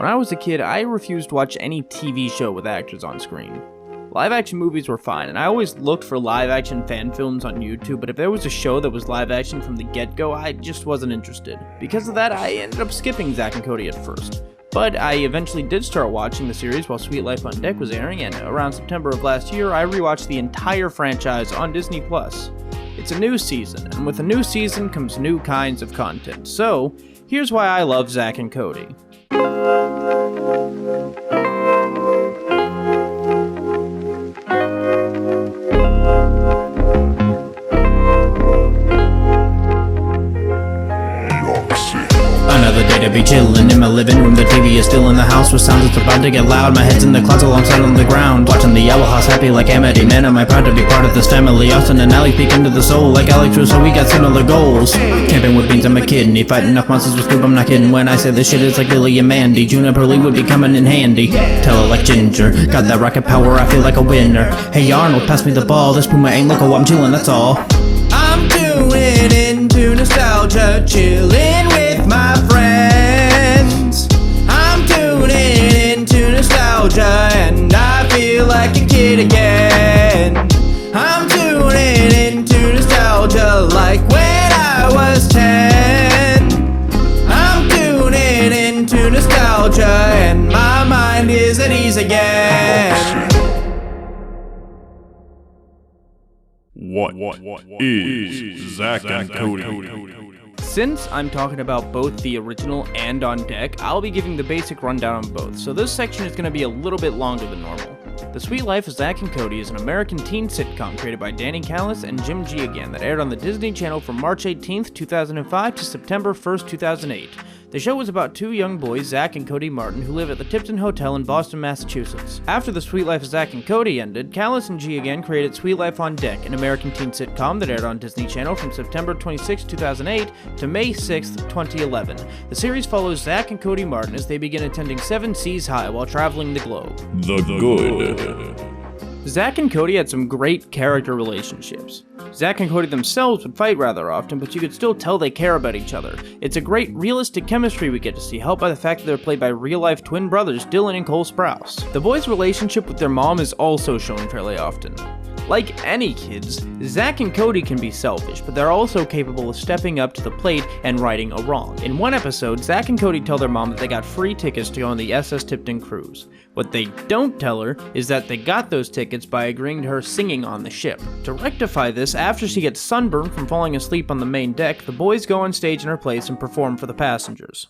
When I was a kid, I refused to watch any TV show with actors on screen. Live-action movies were fine, and I always looked for live-action fan films on YouTube, but if there was a show that was live-action from the get-go, I just wasn't interested. Because of that, I ended up skipping Zack and Cody at first. But I eventually did start watching the series while Suite Life on Deck was airing, and around September of last year, I rewatched the entire franchise on Disney+. It's a new season, and with a new season comes new kinds of content. So, here's why I love Zack and Cody. Another day to be chillin' in my living room. The TV is still in the house with sounds that's about to get loud. My head's in the closet alongside on the ground, watching the Owl House happy like Amity. Man, am I proud to be part of this family. Austin and Allie peek into the soul like Alex Drew, so we got similar goals. Camping with beans, I'm a kidney. Fighting enough monsters with Scoop, I'm not kidding when I say this shit is like Lily and Mandy. Juniper Lee would be coming in handy. Tell her like Ginger, got that rocket power, I feel like a winner. Hey Arnold, pass me the ball, this Puma ain't local, I'm chillin', that's all. I'm tuning into nostalgia, chillin' with my friends. I'm tuning into nostalgia, and I feel like a kid again. I'm tuning into nostalgia like when I was 10. I'm tuning into nostalgia, and my mind is at ease again. What is Zack and Cody? Since I'm talking about both the original and On Deck, I'll be giving the basic rundown on both, so this section is going to be a little bit longer than normal. The Suite Life of Zack and Cody is an American teen sitcom created by Danny Callis and Jim Giagan that aired on the Disney Channel from March 18th, 2005 to September 1st, 2008. The show was about two young boys, Zack and Cody Martin, who live at the Tipton Hotel in Boston, Massachusetts. After The Suite Life of Zack and Cody ended, Callis and Giagan created Suite Life on Deck, an American teen sitcom that aired on Disney Channel from September 26, 2008 to May 6, 2011. The series follows Zack and Cody Martin as they begin attending 7 Seas High while traveling the globe. The good. Zack and Cody had some great character relationships. Zack and Cody themselves would fight rather often, but you could still tell they care about each other. It's a great realistic chemistry we get to see, helped by the fact that they're played by real-life twin brothers Dylan and Cole Sprouse. The boys' relationship with their mom is also shown fairly often. Like any kids, Zack and Cody can be selfish, but they're also capable of stepping up to the plate and righting a wrong. In one episode, Zack and Cody tell their mom that they got free tickets to go on the SS Tipton cruise. What they don't tell her is that they got those tickets by agreeing to her singing on the ship. To rectify this, after she gets sunburned from falling asleep on the main deck, the boys go on stage in her place and perform for the passengers.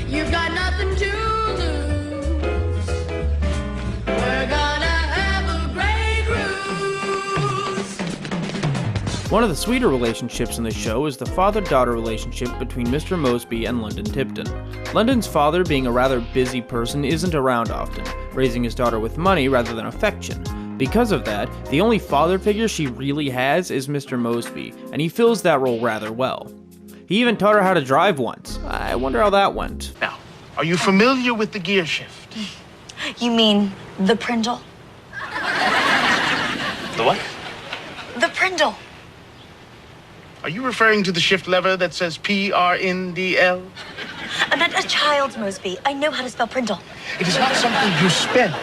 You've got nothing to lose. We're gonna have a great cruise. One of the sweeter relationships in the show is the father-daughter relationship between Mr. Mosby and London Tipton. London's father, being a rather busy person, isn't around often, raising his daughter with money rather than affection. Because of that, the only father figure she really has is Mr. Mosby, and he fills that role rather well. He even taught her how to drive once. I wonder how that went. Now, are you familiar with the gear shift? You mean the Prindle? The what? The Prindle. Are you referring to the shift lever that says P-R-N-D-L? I meant a child's Mosby. I know how to spell Prindle. It is not something you spell.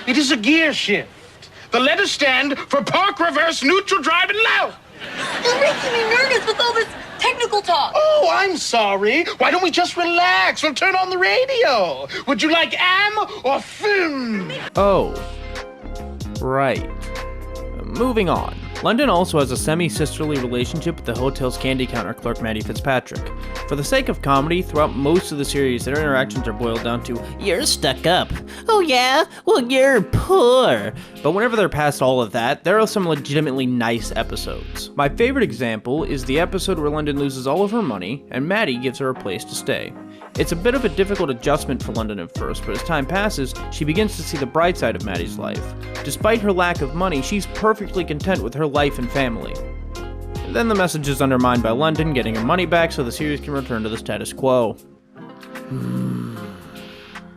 It is a gear shift. The letters stand for park, reverse, neutral, drive, and low. You're making me nervous with all this technical talk. Oh, I'm sorry. Why don't we just relax? We'll turn on the radio. Would you like am or film? Oh. Right. Moving on. London also has a semi-sisterly relationship with the hotel's candy counter clerk Maddie Fitzpatrick. For the sake of comedy, throughout most of the series, their interactions are boiled down to, "You're stuck up." "Oh yeah? Well, you're poor." But whenever they're past all of that, there are some legitimately nice episodes. My favorite example is the episode where London loses all of her money, and Maddie gives her a place to stay. It's a bit of a difficult adjustment for London at first, but as time passes, she begins to see the bright side of Maddie's life. Despite her lack of money, she's perfectly content with her life and family. And then the message is undermined by London getting her money back so the series can return to the status quo.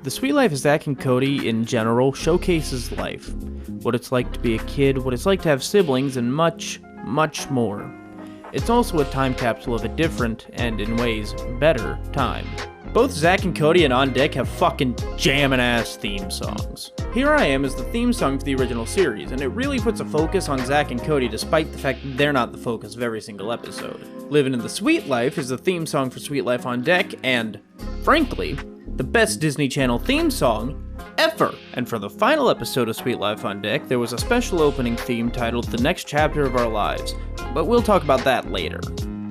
The Sweet Life of Zack and Cody in general showcases life, what it's like to be a kid, what it's like to have siblings, and much, much more. It's also a time capsule of a different, and in ways, better time. Both Zack and Cody and On Deck have fucking jammin' ass theme songs. Here I Am is the theme song to the original series, and it really puts a focus on Zack and Cody despite the fact that they're not the focus of every single episode. Livin' in the Sweet Life is the theme song for Sweet Life on Deck, and, frankly, the best Disney Channel theme song ever! And for the final episode of Sweet Life on Deck, there was a special opening theme titled The Next Chapter of Our Lives, but we'll talk about that later.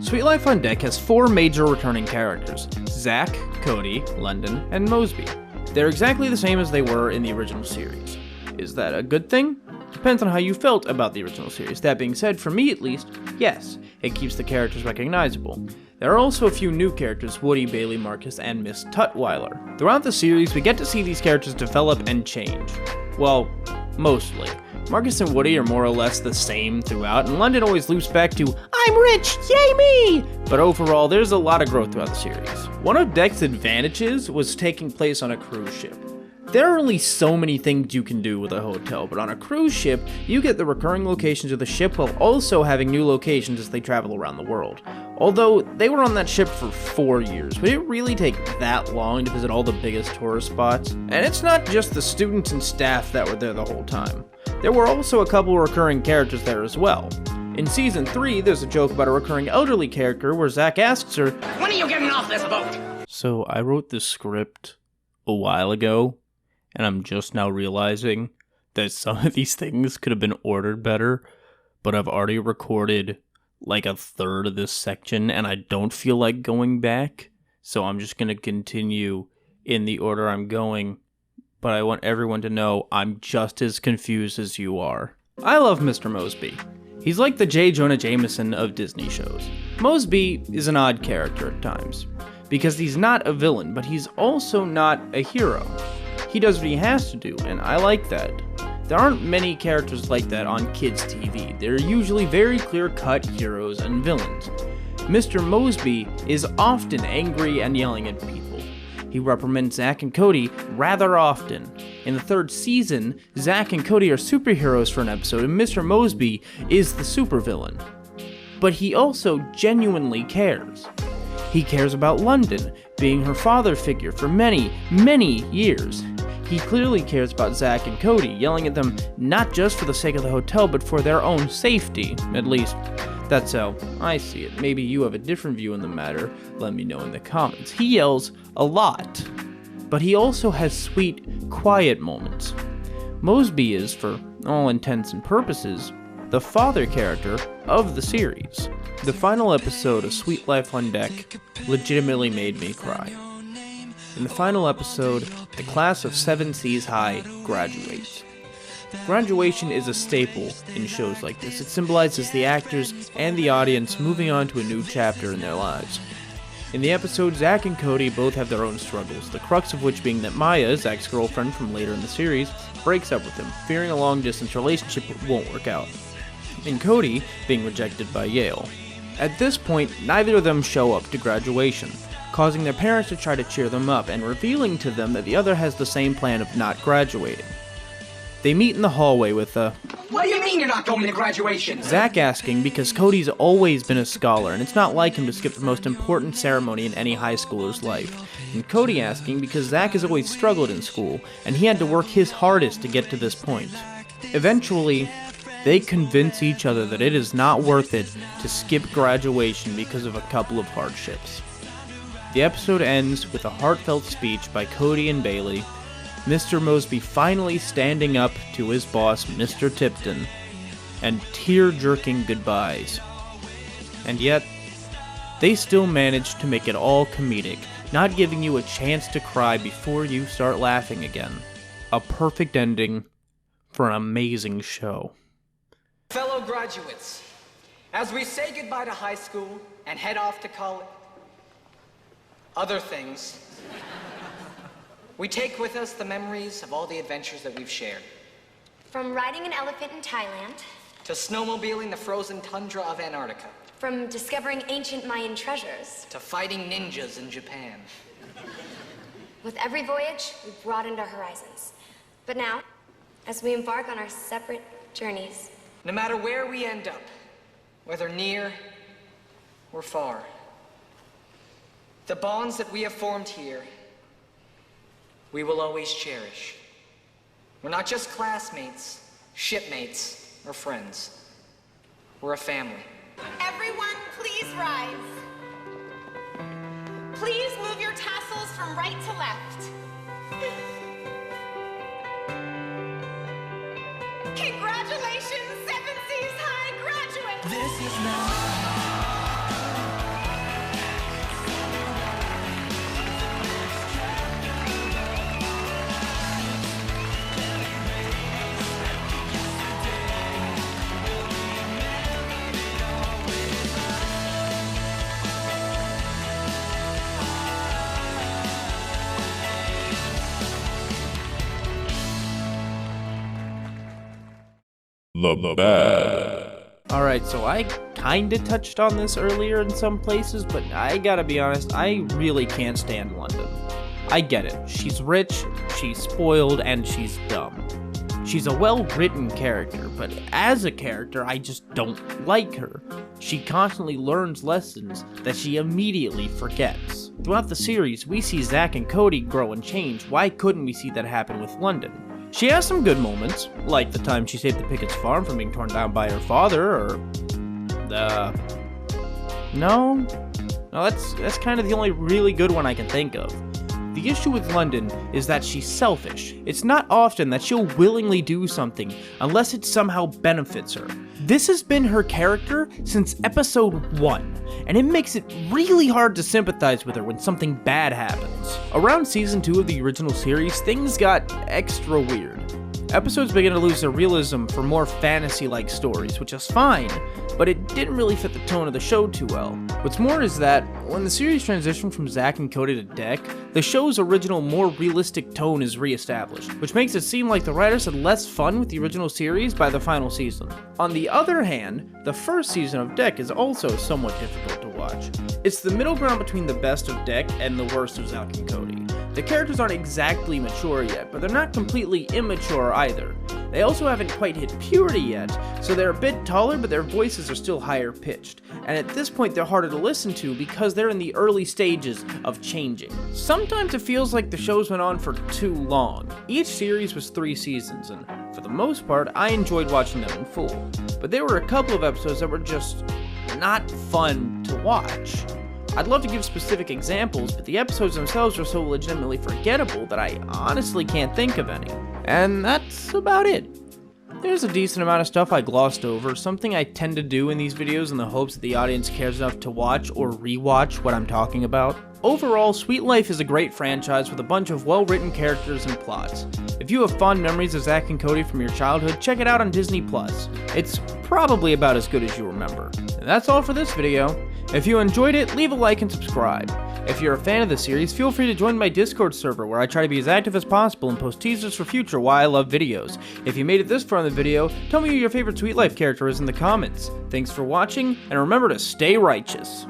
Sweet Life on Deck has 4 major returning characters: Zack, Cody, London, and Mosby. They're exactly the same as they were in the original series. Is that a good thing? Depends on how you felt about the original series. That being said, for me at least, yes, it keeps the characters recognizable. There are also a few new characters: Woody, Bailey, Marcus, and Miss Tutwiler. Throughout the series, we get to see these characters develop and change. Well, mostly. Marcus and Woody are more or less the same throughout, and London always loops back to, "I'm rich, yay me!" But overall, there's a lot of growth throughout the series. One of Deck's advantages was taking place on a cruise ship. There are only so many things you can do with a hotel, but on a cruise ship, you get the recurring locations of the ship while also having new locations as they travel around the world. Although, they were on that ship for 4 years, would it really take that long to visit all the biggest tourist spots? And it's not just the students and staff that were there the whole time. There were also a couple recurring characters there as well. In Season 3, there's a joke about a recurring elderly character where Zack asks her, When are you getting off this boat? "So I wrote this script a while ago, and I'm just now realizing that some of these things could have been ordered better, but I've already recorded like a third of this section, and I don't feel like going back, so I'm just gonna continue in the order I'm going, but I want everyone to know I'm just as confused as you are." I love Mr. Mosby. He's like the J. Jonah Jameson of Disney shows. Mosby is an odd character at times, because he's not a villain, but he's also not a hero. He does what he has to do, and I like that. There aren't many characters like that on kids' TV. They're usually very clear-cut heroes and villains. Mr. Mosby is often angry and yelling at people. He reprimands Zack and Cody rather often. In the 3rd season, Zack and Cody are superheroes for an episode, and Mr. Mosby is the supervillain. But he also genuinely cares. He cares about London, being her father figure for many, many years. He clearly cares about Zack and Cody, yelling at them not just for the sake of the hotel, but for their own safety. At least, that's how I see it. Maybe you have a different view on the matter. Let me know in the comments. He yells a lot, but he also has sweet, quiet moments. Mosby is, for all intents and purposes, the father character of the series. The final episode of Sweet Life on Deck legitimately made me cry. In the final episode, the class of 7 Seas High graduates. Graduation is a staple in shows like this. It symbolizes the actors and the audience moving on to a new chapter in their lives. In the episode, Zack and Cody both have their own struggles, the crux of which being that Maya, Zack's girlfriend from later in the series, breaks up with him, fearing a long-distance relationship won't work out, and Cody being rejected by Yale. At this point, neither of them show up to graduation, causing their parents to try to cheer them up and revealing to them that the other has the same plan of not graduating. They meet in the hallway with What do you mean you're not going to graduation? Zack asking because Cody's always been a scholar and it's not like him to skip the most important ceremony in any high schooler's life, and Cody asking because Zack has always struggled in school and he had to work his hardest to get to this point. Eventually, they convince each other that it is not worth it to skip graduation because of a couple of hardships. The episode ends with a heartfelt speech by Cody and Bailey, Mr. Mosby finally standing up to his boss, Mr. Tipton, and tear-jerking goodbyes. And yet, they still managed to make it all comedic, not giving you a chance to cry before you start laughing again. A perfect ending for an amazing show. Fellow graduates, as we say goodbye to high school and head off to college, other things, we take with us the memories of all the adventures that we've shared. From riding an elephant in Thailand, To snowmobiling the frozen tundra of Antarctica. from discovering ancient Mayan treasures, To fighting ninjas in Japan. With every voyage, we broadened our horizons. But now, as we embark on our separate journeys, No matter where we end up, whether near or far, the bonds that we have formed here, we will always cherish. We're not just classmates, shipmates, or friends. We're a family. Everyone, please rise. Please move your tassels from right to left. Congratulations, 7 Seas High graduates! This is The bad. Alright, so I kinda touched on this earlier in some places, but I gotta be honest, I really can't stand London. I get it. She's rich, she's spoiled, and she's dumb. She's a well-written character, but as a character, I just don't like her. She constantly learns lessons that she immediately forgets. Throughout the series, we see Zack and Cody grow and change. Why couldn't we see that happen with London? She has some good moments, like the time she saved the Pickett's farm from being torn down by her father, or No, that's kind of the only really good one I can think of. The issue with London is that she's selfish. It's not often that she'll willingly do something unless it somehow benefits her. This has been her character since episode 1, and it makes it really hard to sympathize with her when something bad happens. Around season 2 of the original series, things got extra weird. Episodes began to lose their realism for more fantasy-like stories, which is fine, but it didn't really fit the tone of the show too well. What's more is that, when the series transitioned from Zack and Cody to Deck, the show's original, more realistic tone is re-established, which makes it seem like the writers had less fun with the original series by the final season. On the other hand, the first season of Deck is also somewhat difficult to watch. It's the middle ground between the best of Deck and the worst of Zack and Cody. The characters aren't exactly mature yet, but they're not completely immature either. They also haven't quite hit puberty yet, so they're a bit taller, but their voices are still higher pitched. And at this point, they're harder to listen to because they're in the early stages of changing. Sometimes it feels like the shows went on for too long. Each series was 3 seasons, and for the most part, I enjoyed watching them in full. But there were a couple of episodes that were just not fun to watch. I'd love to give specific examples, but the episodes themselves are so legitimately forgettable that I honestly can't think of any. And that's about it. There's a decent amount of stuff I glossed over, something I tend to do in these videos in the hopes that the audience cares enough to watch or rewatch what I'm talking about. Overall, Sweet Life is a great franchise with a bunch of well-written characters and plots. If you have fond memories of Zack and Cody from your childhood, check it out on Disney+. It's probably about as good as you remember. And that's all for this video. If you enjoyed it, leave a like and subscribe. If you're a fan of the series, feel free to join my Discord server where I try to be as active as possible and post teasers for future Why I Love videos. If you made it this far in the video, tell me who your favorite Sweet Life character is in the comments. Thanks for watching, and remember to stay righteous.